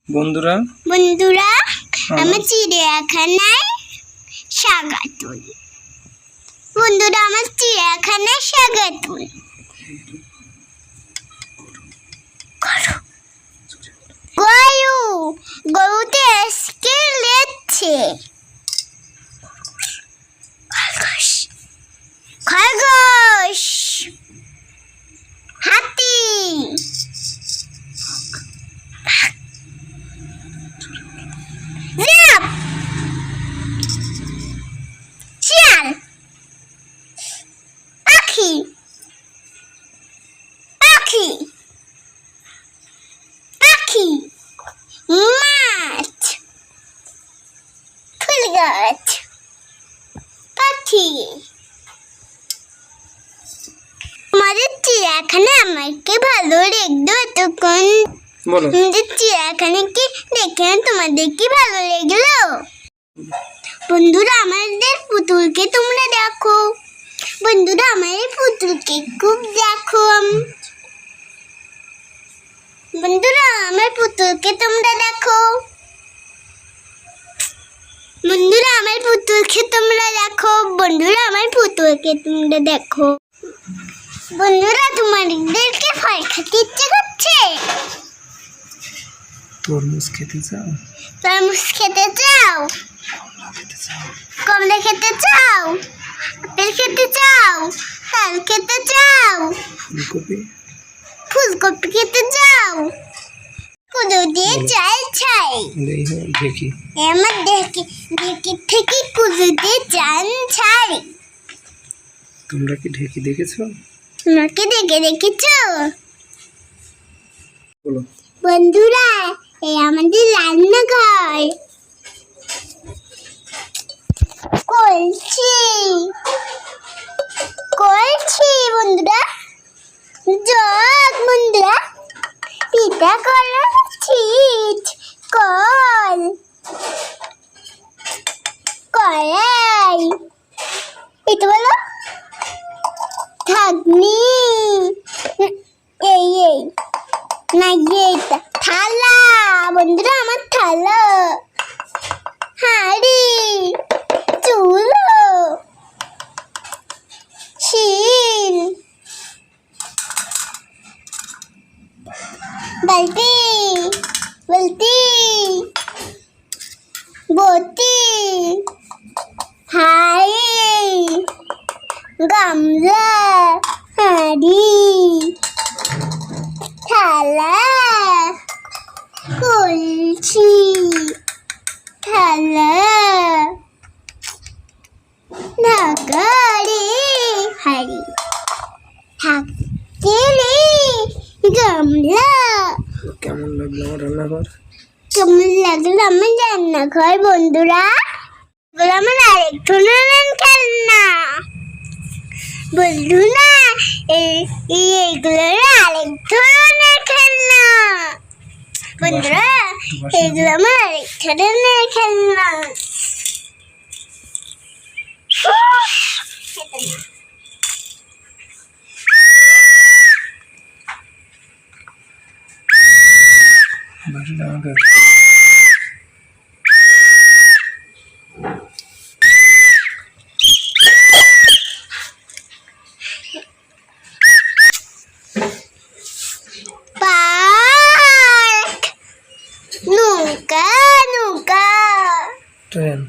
বন্ধুরা বন্ধুরা আমার চিড়িয়াখানায় স্বাগতম। বন্ধুরা আমার চিড়িয়াখানায় স্বাগতম। গরুতে আজকে লেচ্ছে খরগোশ, হাতি, জিরাফ, শিয়াল, পাখি, পাখি, পাখি, মাছ, ফুল গাছ, পাখি। আমাদের চিড়িয়াখানা আমাকে ভালো লাগলো এতক্ষণ। আমাদের চিড়িয়াখানাকে দেখে তোমাদের কি ভালো লাগলো? বন্ধুরা আমাদের পুতুলকে তোমরা দেখো। বন্ধুরা আমাদের পুতুলকে খুব দেখো। বন্ধুরা আমার পুতুলকে তোমরা দেখো। বন্ধুরা আমার পুতুলকে তোমরা দেখো। বন্ধুরা আমার পুতুলকে তোমরা দেখো। বন্ধুরা তোমাদেরকে ফল খেতে ইচ্ছে করছে? তরমুজ খেতে চাও? তরমুজ খেতে চাও? কমলা খেতে চাও? আপেল খেতে চাও? তাল খেতে চাও? ফুলকপি খেতে চাও? কুদু দিয়ে চাল ছাই দেখি আমার দেখি থেকে কুদু দিয়ে চাল ছাই। তোমরা কি ঢেকি দেখেছো? তোমরা কি দেখেছো? বলো। বন্ধুরা এই আমাদের রান্নাঘর। করছি বন্ধুরা জগ। বন্ধুরা পিঠা করাচ্ছি। কল, কড়াই, এটা বলো ঢাকনি, এই না এটা থালা। বন্ধুরা আমার থালা, হাঁড়ি, চুলো, শিল, বালতি, বটি, হাঁড়ি, গামলা, হাঁড়ি, থালা, কলসি, থালা, নাগাড়ি, হাঁড়ি, থাকতেলে, গামলা। কেমন লাগলো আমার রান্নাঘর? কেমন লাগলো আমার রান্নাঘর? বন্ধুরা এগুলো আমার আরেক ধরনের খেলনা। বন্ধুরা এইগুলো আরেক ধরনের খেলনা। বন্ধুরা এগুলো আমার আরেক ধরনের খেলনা। বাড়িটা আমাদের পার্ক, নৌকা, ট্রেন।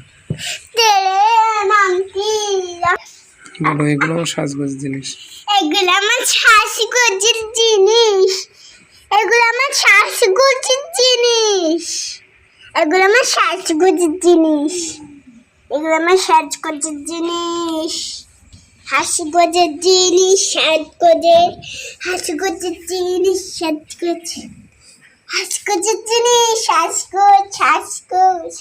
ট্রেন, আংটি। বলো এগুলো আমার সাজগোজ জিনিস। এগুলো আমার সাজগোজের জিনিস। এগুলো আমার সাজগোজের জিনিস। এগুলো আমার সাজগোজের জিনিস। এগুলো আমার সাজগোজের জিনিস। হাসগোজের জিনিস, হাসগোজের জিনিস, হাসগোজের জিনিস, হাসগোজ।